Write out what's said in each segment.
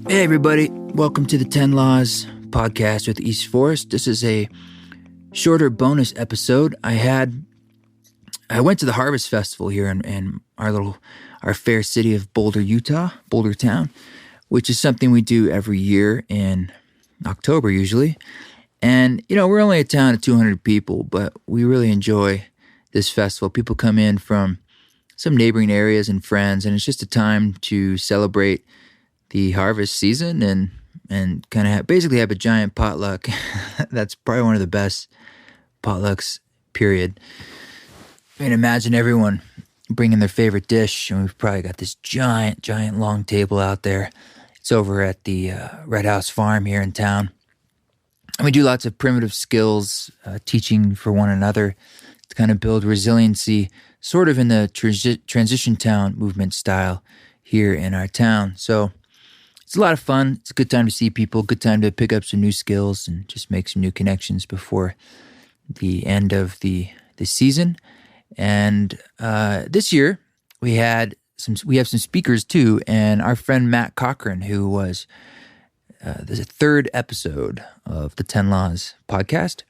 Hey everybody, welcome to the 10 Laws podcast with East Forest. This is a shorter bonus episode. I went to the Harvest Festival here in our fair city of Boulder, Utah, Boulder Town, which is something we do every year in October usually. And, we're only a town of 200 people, but we really enjoy this festival. People come in from some neighboring areas and friends, and it's just a time to celebrate the harvest season and kind of basically have a giant potluck. That's probably one of the best potlucks, period. I mean, imagine everyone bringing their favorite dish, and we've probably got this giant long table out there. It's over at the Red House Farm here in town. And we do lots of primitive skills, teaching for one another to kind of build resiliency, sort of in the transition town movement style here in our town. So it's a lot of fun. It's a good time to see people, good time to pick up some new skills and just make some new connections before the end of the season. And this year we have some speakers too, and our friend Matt Cochran, who was the third episode of the 10 Laws podcast,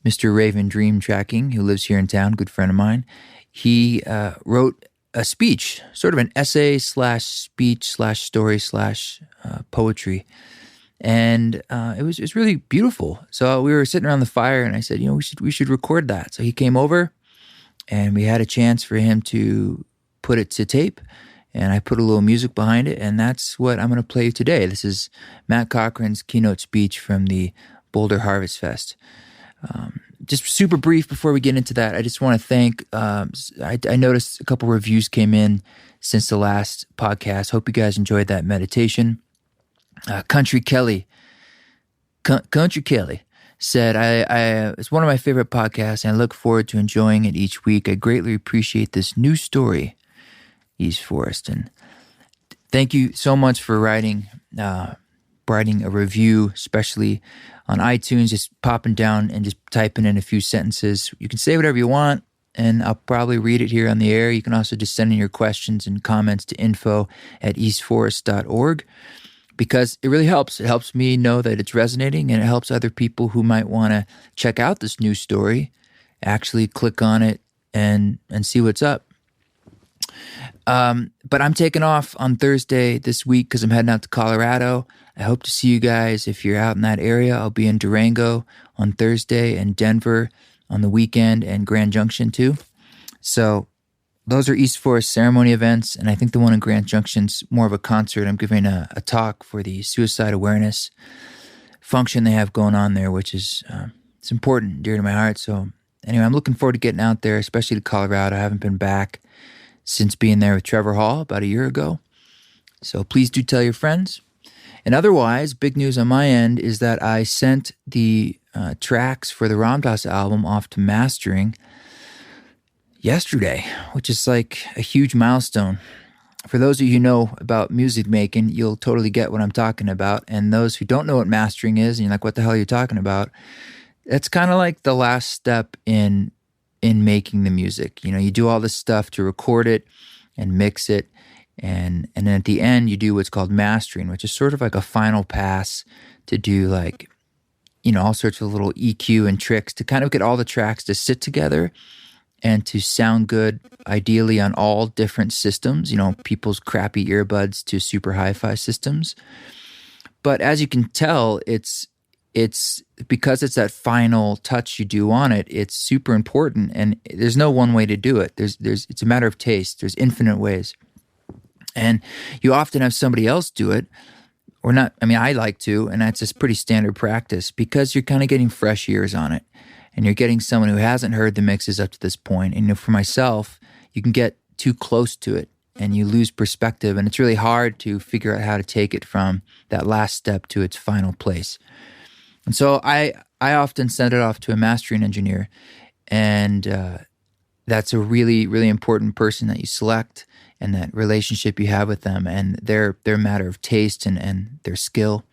Mr. Raven Dream Tracking, who lives here in town, good friend of mine. He wrote a speech, sort of an essay / speech / story / poetry. And it was really beautiful. So we were sitting around the fire and I said, we should record that. So he came over and we had a chance for him to put it to tape, and I put a little music behind it, and that's what I'm going to play today. This is Matt Cochran's keynote speech from the Boulder Harvest Fest. Just super brief before we get into that, I just want to thank, I noticed a couple reviews came in since the last podcast. Hope you guys enjoyed that meditation. Country Kelly said, it's one of my favorite podcasts, and I look forward to enjoying it each week. I greatly appreciate this new story, East Forest. And thank you so much for writing a review, especially on iTunes, just popping down and just typing in a few sentences. You can say whatever you want, and I'll probably read it here on the air. You can also just send in your questions and comments to info@eastforest.org, because it really helps. It helps me know that it's resonating, and it helps other people who might want to check out this new story actually click on it and see what's up. But I'm taking off on Thursday this week because I'm heading out to Colorado. I hope to see you guys if you're out in that area. I'll be in Durango on Thursday and Denver on the weekend, and Grand Junction too. So those are East Forest ceremony events, and I think the one in Grand Junction's more of a concert. I'm giving a talk for the suicide awareness function they have going on there, which is it's important, dear to my heart. So anyway, I'm looking forward to getting out there, especially to Colorado. I haven't been back since being there with Trevor Hall about a year ago. So please do tell your friends. And otherwise, big news on my end is that I sent the tracks for the Ram Dass album off to mastering yesterday, which is like a huge milestone. For those of you who know about music making, you'll totally get what I'm talking about. And those who don't know what mastering is, and you're like, what the hell are you talking about? It's kind of like the last step in making the music. You do all this stuff to record it and mix it. And then at the end, you do what's called mastering, which is sort of like a final pass to do all sorts of little EQ and tricks to kind of get all the tracks to sit together and to sound good, ideally on all different systems, people's crappy earbuds to super hi-fi systems. But as you can tell, it's because it's that final touch you do on it, it's super important, and there's no one way to do it. It's a matter of taste. There's infinite ways. And you often have somebody else do it, or not. I mean, I like to, and that's just pretty standard practice, because you're kind of getting fresh ears on it, and you're getting someone who hasn't heard the mixes up to this point. And for myself, you can get too close to it, and you lose perspective, and it's really hard to figure out how to take it from that last step to its final place. And so I often send it off to a mastering engineer, and that's a really, really important person that you select, and that relationship you have with them, and their matter of taste and their skill.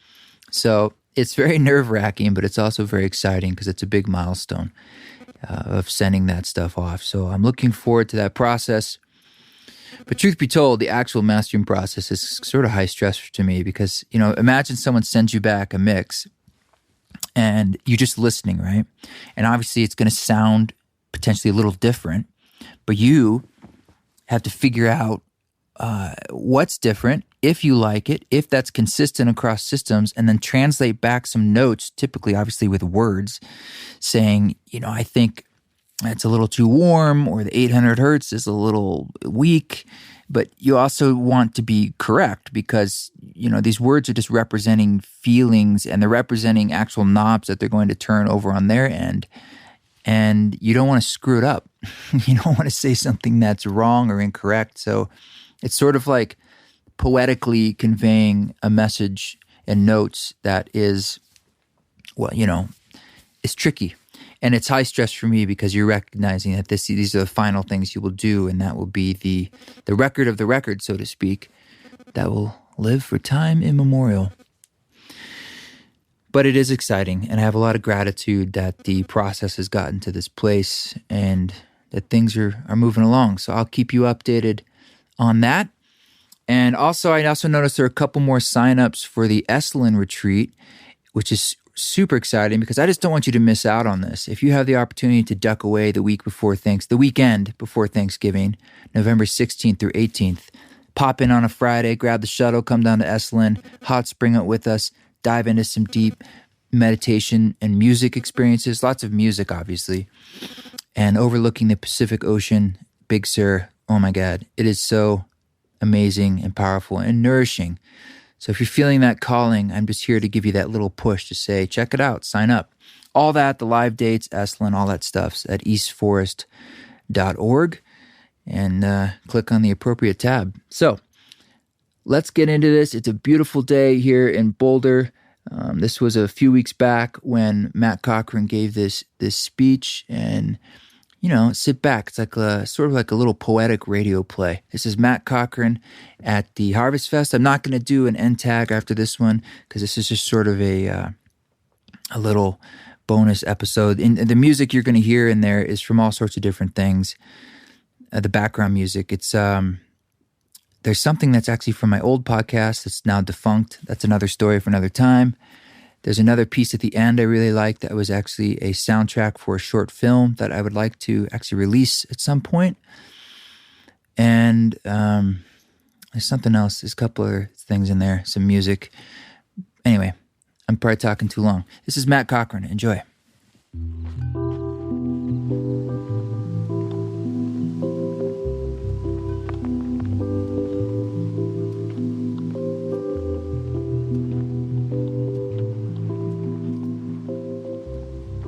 So it's very nerve-wracking, but it's also very exciting because it's a big milestone of sending that stuff off. So I'm looking forward to that process. But truth be told, the actual mastering process is sort of high stress to me because, imagine someone sends you back a mix and you're just listening, right? And obviously it's going to sound potentially a little different, but you have to figure out what's different, if you like it, if that's consistent across systems, and then translate back some notes, typically, obviously, with words, saying, I think it's a little too warm, or the 800 hertz is a little weak. But you also want to be correct because, these words are just representing feelings and they're representing actual knobs that they're going to turn over on their end. And you don't want to screw it up. You don't want to say something that's wrong or incorrect. So it's sort of like poetically conveying a message in notes that is, it's tricky. And it's high stress for me because you're recognizing that these are the final things you will do, and that will be the record of the record, so to speak, that will live for time immemorial. But it is exciting, and I have a lot of gratitude that the process has gotten to this place and that things are moving along. So I'll keep you updated on that. And also, I also noticed there are a couple more signups for the Esalen retreat, which is super exciting because I just don't want you to miss out on this. If you have the opportunity to duck away the weekend before Thanksgiving, November 16th through 18th, pop in on a Friday, grab the shuttle, come down to Esalen, hot spring it with us, dive into some deep meditation and music experiences, lots of music, obviously, and overlooking the Pacific Ocean, Big Sur. Oh my God, it is so amazing and powerful and nourishing. So if you're feeling that calling, I'm just here to give you that little push to say, check it out, sign up. All that, the live dates, Esalen, all that stuff's at eastforest.org, and click on the appropriate tab. So let's get into this. It's a beautiful day here in Boulder. This was a few weeks back when Matt Cochran gave this speech, and sit back. It's like sort of like a little poetic radio play. This is Matt Cochran at the Harvest Fest. I'm not going to do an end tag after this one because this is just sort of a little bonus episode. And the music you're going to hear in there is from all sorts of different things. The background music, it's there's something that's actually from my old podcast that's now defunct. That's another story for another time. There's another piece at the end I really like that was actually a soundtrack for a short film that I would like to actually release at some point. And there's something else. There's a couple other things in there, some music. Anyway, I'm probably talking too long. This is Matt Cochran. Enjoy.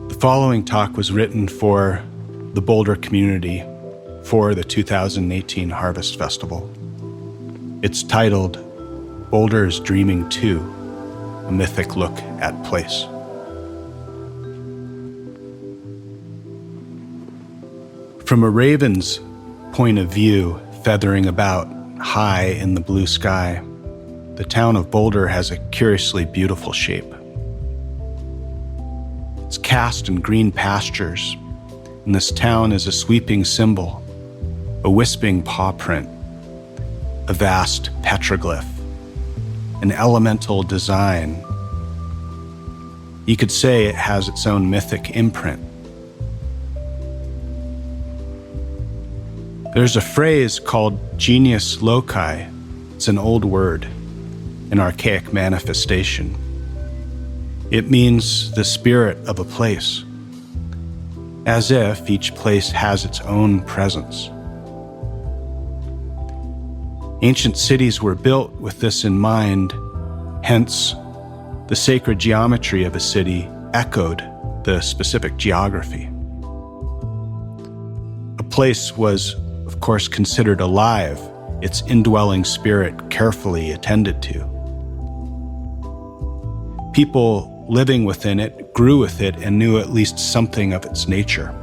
The following talk was written for the Boulder community for the 2018 Harvest Festival. It's titled Boulder's Dreaming 2, a mythic look at place. From a raven's point of view, feathering about high in the blue sky, the town of Boulder has a curiously beautiful shape. It's cast in green pastures, and this town is a sweeping symbol, a wisping paw print, a vast petroglyph, an elemental design. You could say it has its own mythic imprint. There's a phrase called genius loci. It's an old word, an archaic manifestation. It means the spirit of a place, as if each place has its own presence. Ancient cities were built with this in mind, hence the sacred geometry of a city echoed the specific geography. A place was, of course, considered alive, its indwelling spirit carefully attended to. People living within it grew with it and knew at least something of its nature.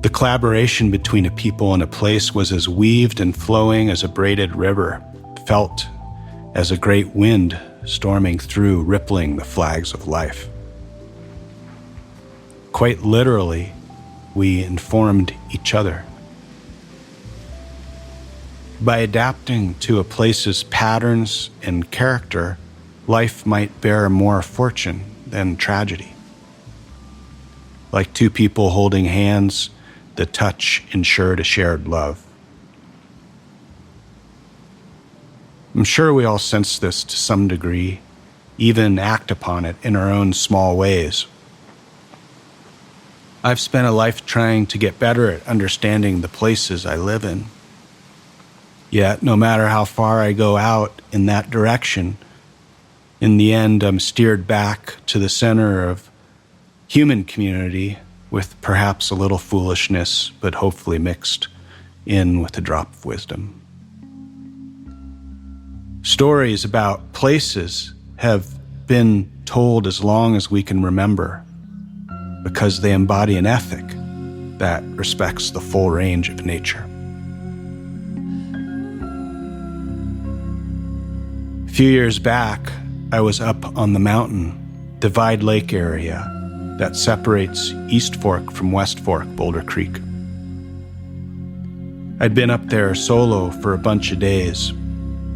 The collaboration between a people and a place was as weaved and flowing as a braided river, felt as a great wind storming through, rippling the flags of life. Quite literally, we informed each other. By adapting to a place's patterns and character, life might bear more fortune than tragedy. Like two people holding hands, the touch ensured a shared love. I'm sure we all sense this to some degree, even act upon it in our own small ways. I've spent a life trying to get better at understanding the places I live in. Yet, no matter how far I go out in that direction, in the end I'm steered back to the center of human community with perhaps a little foolishness, but hopefully mixed in with a drop of wisdom. Stories about places have been told as long as we can remember because they embody an ethic that respects the full range of nature. A few years back, I was up on the mountain, Divide Lake area that separates East Fork from West Fork, Boulder Creek. I'd been up there solo for a bunch of days.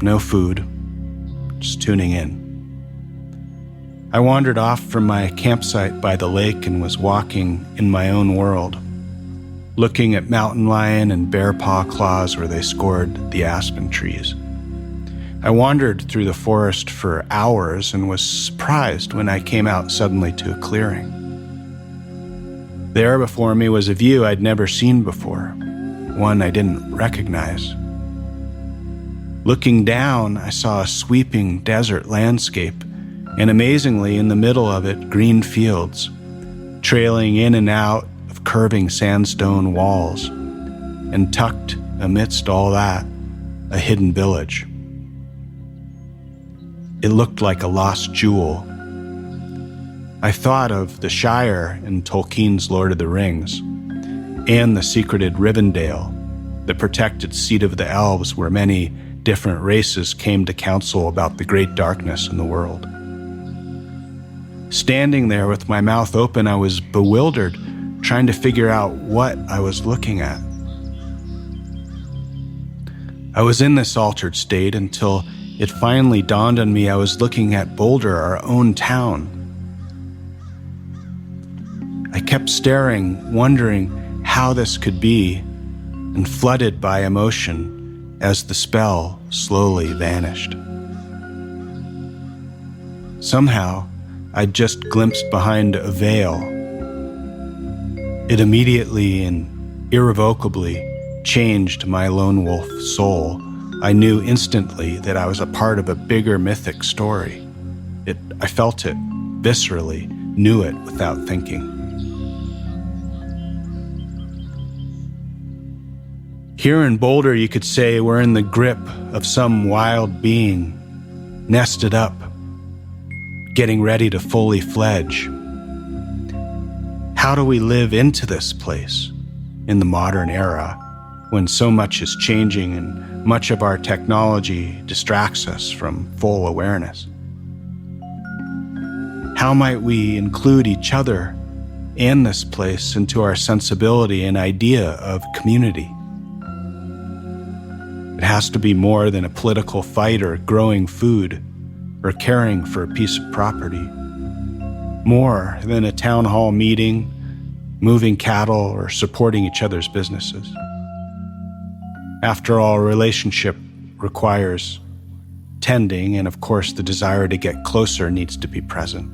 No food, just tuning in. I wandered off from my campsite by the lake and was walking in my own world, looking at mountain lion and bear paw claws where they scored the aspen trees. I wandered through the forest for hours and was surprised when I came out suddenly to a clearing. There before me was a view I'd never seen before, one I didn't recognize. Looking down, I saw a sweeping desert landscape, and amazingly, in the middle of it, green fields, trailing in and out of curving sandstone walls, and tucked amidst all that, a hidden village. It looked like a lost jewel. I thought of the Shire in Tolkien's Lord of the Rings, and the secreted Rivendell, the protected seat of the elves where many different races came to counsel about the great darkness in the world. Standing there with my mouth open, I was bewildered, trying to figure out what I was looking at. I was in this altered state until it finally dawned on me I was looking at Boulder, our own town. I kept staring, wondering how this could be, and flooded by emotion as the spell slowly vanished. Somehow, I'd just glimpsed behind a veil. It immediately and irrevocably changed my lone wolf soul. I knew instantly that I was a part of a bigger mythic story. I felt it viscerally, knew it without thinking. Here in Boulder, you could say we're in the grip of some wild being, nested up, getting ready to fully fledge. How do we live into this place in the modern era when so much is changing and much of our technology distracts us from full awareness? How might we include each other and this place into our sensibility and idea of community? It has to be more than a political fight or growing food or caring for a piece of property. More than a town hall meeting, moving cattle, or supporting each other's businesses. After all, a relationship requires tending, and of course the desire to get closer needs to be present.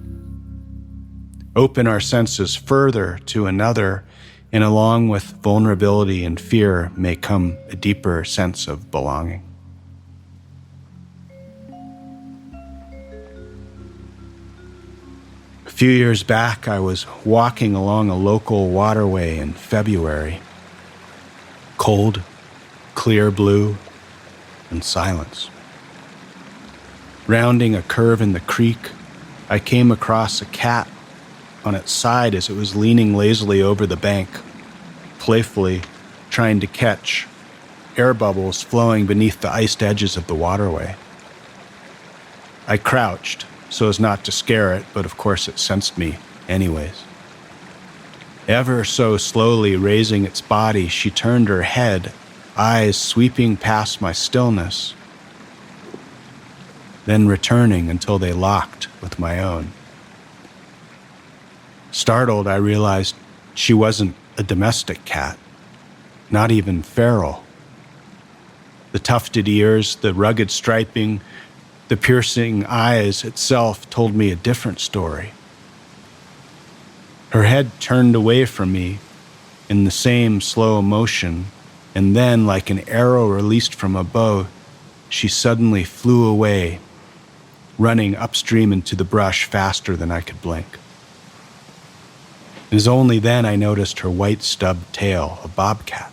Open our senses further to another, and along with vulnerability and fear may come a deeper sense of belonging. A few years back, I was walking along a local waterway in February. Cold, clear blue, and silence. Rounding a curve in the creek, I came across a cat on its side as it was leaning lazily over the bank, playfully trying to catch air bubbles flowing beneath the iced edges of the waterway. I crouched so as not to scare it, but of course it sensed me anyways. Ever so slowly raising its body, she turned her head eyes sweeping past my stillness, then returning until they locked with my own. Startled, I realized she wasn't a domestic cat, not even feral. The tufted ears, the rugged striping, the piercing eyes itself told me a different story. Her head turned away from me in the same slow motion, and then, like an arrow released from a bow, she suddenly flew away, running upstream into the brush faster than I could blink. It was only then I noticed her white stubbed tail, a bobcat.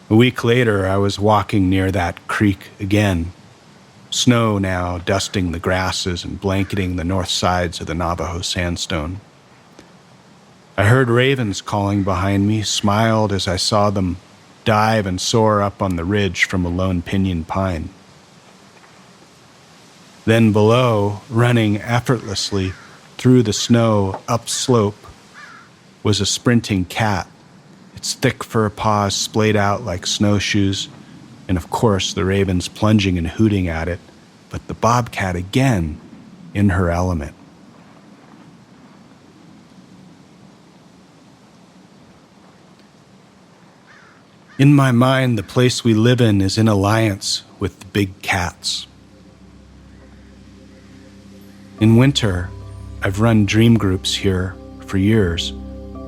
A week later, I was walking near that creek again, snow now dusting the grasses and blanketing the north sides of the Navajo sandstone. I heard ravens calling behind me, smiled as I saw them dive and soar up on the ridge from a lone pinyon pine. Then below, running effortlessly through the snow upslope, was a sprinting cat, its thick fur paws splayed out like snowshoes, and of course the ravens plunging and hooting at it, but the bobcat again in her element. In my mind, the place we live in is in alliance with the big cats. In winter, I've run dream groups here for years,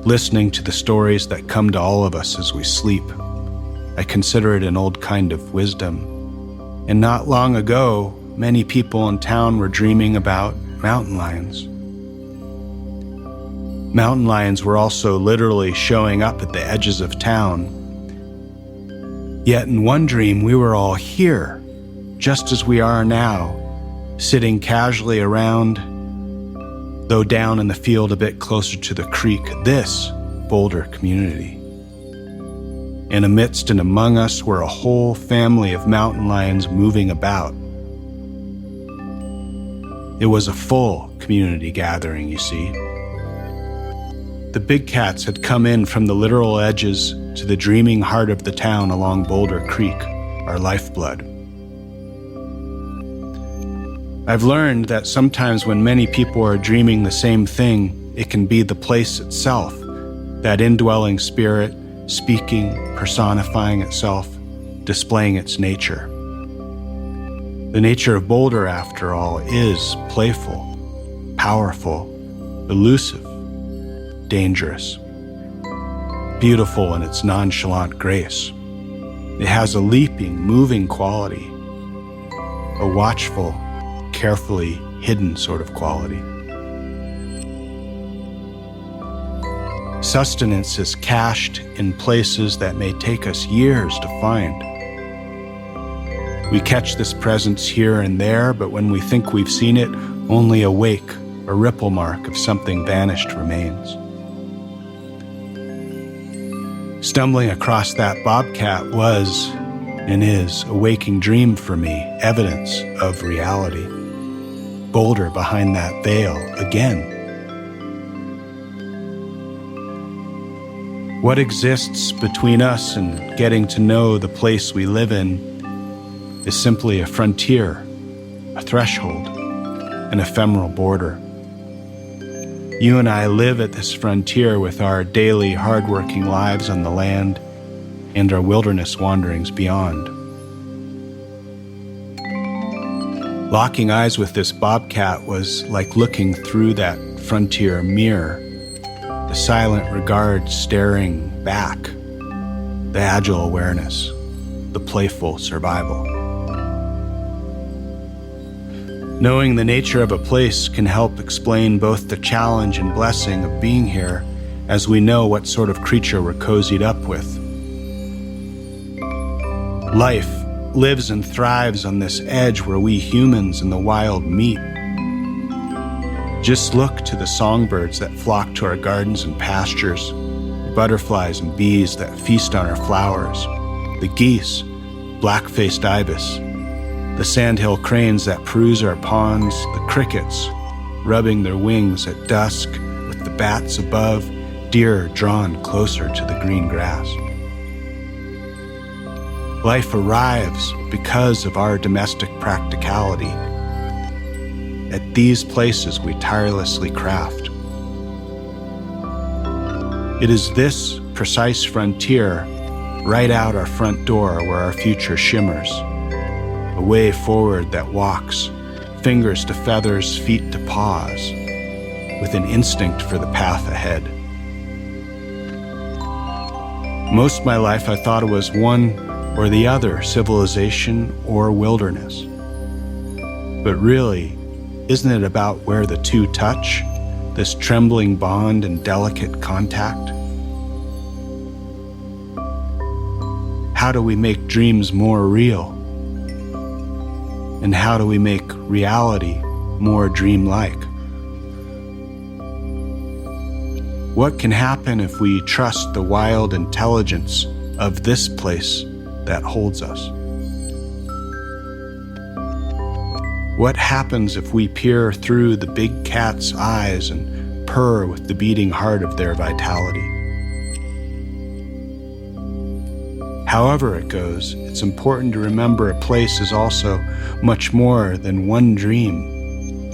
listening to the stories that come to all of us as we sleep. I consider it an old kind of wisdom. And not long ago, many people in town were dreaming about mountain lions. Mountain lions were also literally showing up at the edges of town. Yet in one dream, we were all here, just as we are now, sitting casually around, though down in the field a bit closer to the creek, this Boulder community. And amidst and among us were a whole family of mountain lions moving about. It was a full community gathering, you see. The big cats had come in from the literal edges to the dreaming heart of the town along Boulder Creek, our lifeblood. I've learned that sometimes when many people are dreaming the same thing, it can be the place itself, that indwelling spirit, speaking, personifying itself, displaying its nature. The nature of Boulder, after all, is playful, powerful, elusive, dangerous, beautiful in its nonchalant grace. It has a leaping, moving quality, a watchful, carefully hidden sort of quality. Sustenance is cached in places that may take us years to find. We catch this presence here and there, but when we think we've seen it, only a wake, a ripple mark of something vanished remains. Stumbling across that bobcat was, and is, a waking dream for me, evidence of reality. Boulder behind that veil again. What exists between us and getting to know the place we live in is simply a frontier, a threshold, an ephemeral border. You and I live at this frontier with our daily hard-working lives on the land and our wilderness wanderings beyond. Locking eyes with this bobcat was like looking through that frontier mirror, the silent regard staring back, the agile awareness, the playful survival. Knowing the nature of a place can help explain both the challenge and blessing of being here, as we know what sort of creature we're cozied up with. Life lives and thrives on this edge where we humans and the wild meet. Just look to the songbirds that flock to our gardens and pastures, the butterflies and bees that feast on our flowers, the geese, black-faced ibis, the sandhill cranes that peruse our ponds, the crickets rubbing their wings at dusk with the bats above, deer drawn closer to the green grass. Life arrives because of our domestic practicality. At these places we tirelessly craft. It is this precise frontier right out our front door where our future shimmers, a way forward that walks, fingers to feathers, feet to paws, with an instinct for the path ahead. Most of my life I thought it was one or the other, civilization or wilderness. But really, isn't it about where the two touch, this trembling bond and delicate contact? How do we make dreams more real? And how do we make reality more dreamlike? What can happen if we trust the wild intelligence of this place that holds us? What happens if we peer through the big cat's eyes and purr with the beating heart of their vitality? However it goes, it's important to remember a place is also much more than one dream.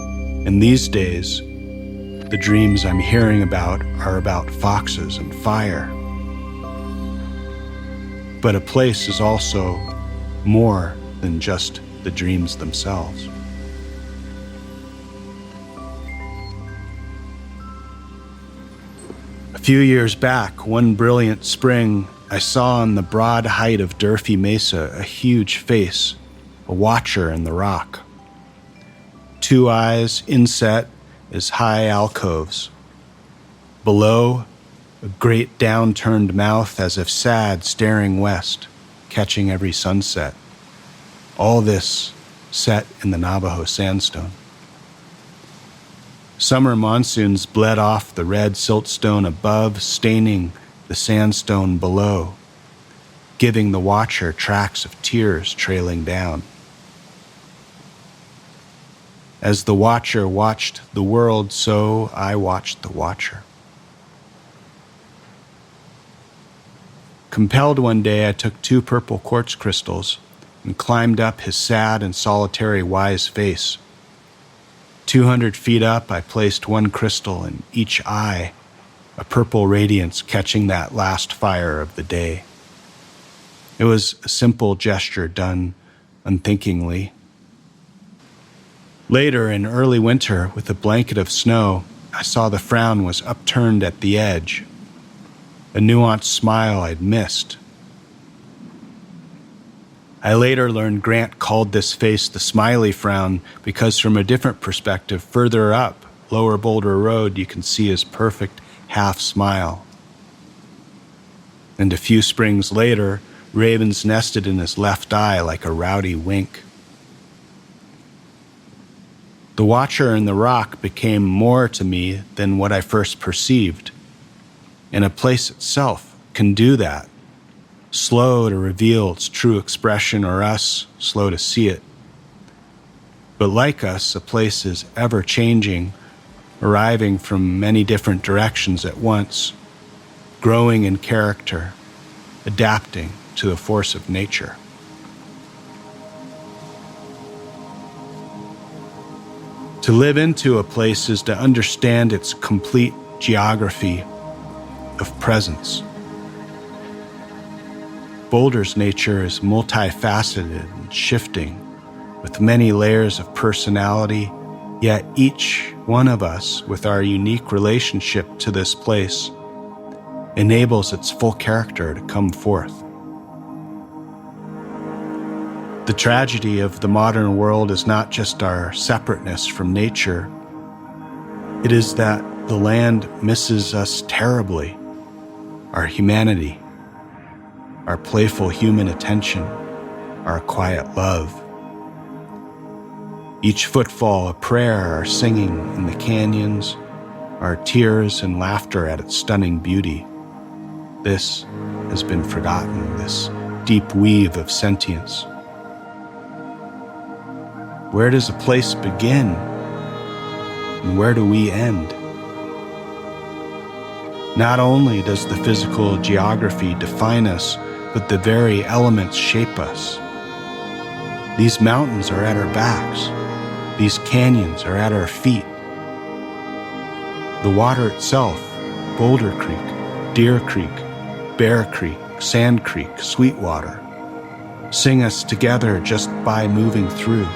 And these days, the dreams I'm hearing about are about foxes and fire. But a place is also more than just the dreams themselves. A few years back, one brilliant spring, I saw on the broad height of Durfee Mesa a huge face, a watcher in the rock. Two eyes inset as high alcoves. Below, a great downturned mouth as if sad, staring west, catching every sunset. All this set in the Navajo sandstone. Summer monsoons bled off the red siltstone above, staining the sandstone below, giving the watcher tracks of tears trailing down. As the watcher watched the world, so I watched the watcher. Compelled one day, I took 2 purple quartz crystals and climbed up his sad and solitary wise face. 200 feet up, I placed one crystal in each eye, a purple radiance catching that last fire of the day. It was a simple gesture done unthinkingly. Later, in early winter, with a blanket of snow, I saw the frown was upturned at the edge, a nuanced smile I'd missed. I later learned Grant called this face the smiley frown because from a different perspective, further up Lower Boulder Road, you can see his perfect half smile. And a few springs later, ravens nested in his left eye like a rowdy wink. The watcher in the rock became more to me than what I first perceived. And a place itself can do that, slow to reveal its true expression or us slow to see it. But like us, a place is ever-changing, arriving from many different directions at once, growing in character, adapting to the force of nature. To live into a place is to understand its complete geography of presence. Boulder's nature is multifaceted and shifting, with many layers of personality, yet each one of us, with our unique relationship to this place, enables its full character to come forth. The tragedy of the modern world is not just our separateness from nature. It is that the land misses us terribly, our humanity, our playful human attention, our quiet love. Each footfall a prayer, our singing in the canyons, our tears and laughter at its stunning beauty. This has been forgotten, this deep weave of sentience. Where does a place begin? And where do we end? Not only does the physical geography define us, but the very elements shape us. These mountains are at our backs. These canyons are at our feet. The water itself, Boulder Creek, Deer Creek, Bear Creek, Sand Creek, Sweetwater, sing us together just by moving through.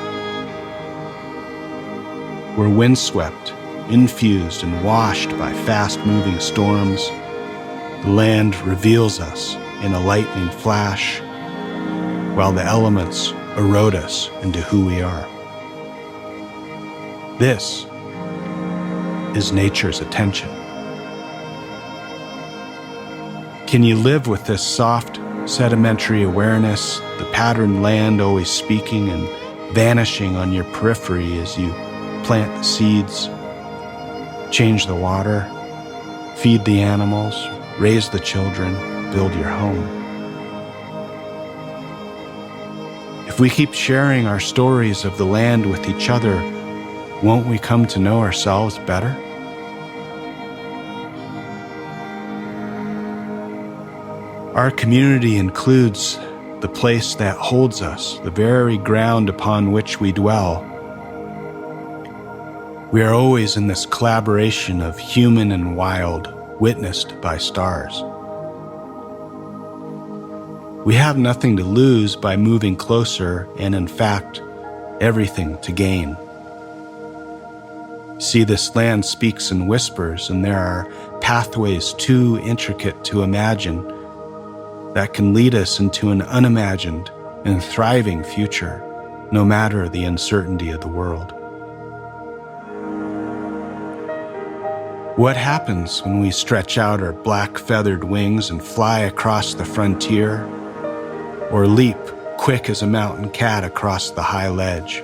We're windswept, infused and washed by fast-moving storms. The land reveals us in a lightning flash, while the elements erode us into who we are. This is nature's attention. Can you live with this soft, sedimentary awareness, the patterned land always speaking and vanishing on your periphery as you plant the seeds, change the water, feed the animals, raise the children, build your home? If we keep sharing our stories of the land with each other, won't we come to know ourselves better? Our community includes the place that holds us, the very ground upon which we dwell. We are always in this collaboration of human and wild, witnessed by stars. We have nothing to lose by moving closer, and in fact, everything to gain. See, this land speaks in whispers, and there are pathways too intricate to imagine that can lead us into an unimagined and thriving future, no matter the uncertainty of the world. What happens when we stretch out our black feathered wings and fly across the frontier, or leap quick as a mountain cat across the high ledge?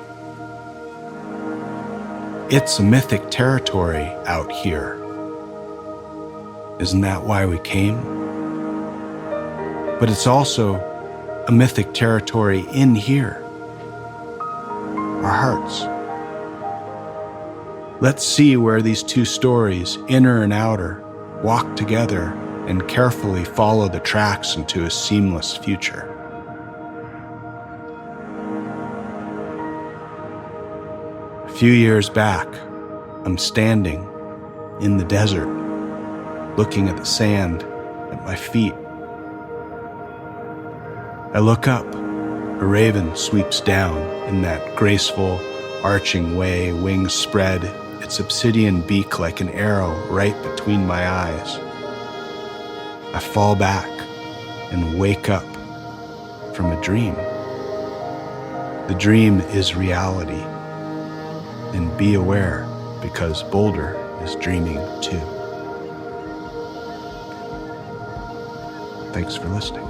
It's a mythic territory out here. Isn't that why we came? But it's also a mythic territory in here, our hearts. Let's see where these two stories, inner and outer, walk together and carefully follow the tracks into a seamless future. A few years back, I'm standing in the desert, looking at the sand at my feet. I look up. A raven sweeps down in that graceful, arching way, wings spread, its obsidian beak like an arrow right between my eyes. I fall back and wake up from a dream. The dream is reality. And be aware, because Boulder is dreaming too. Thanks for listening.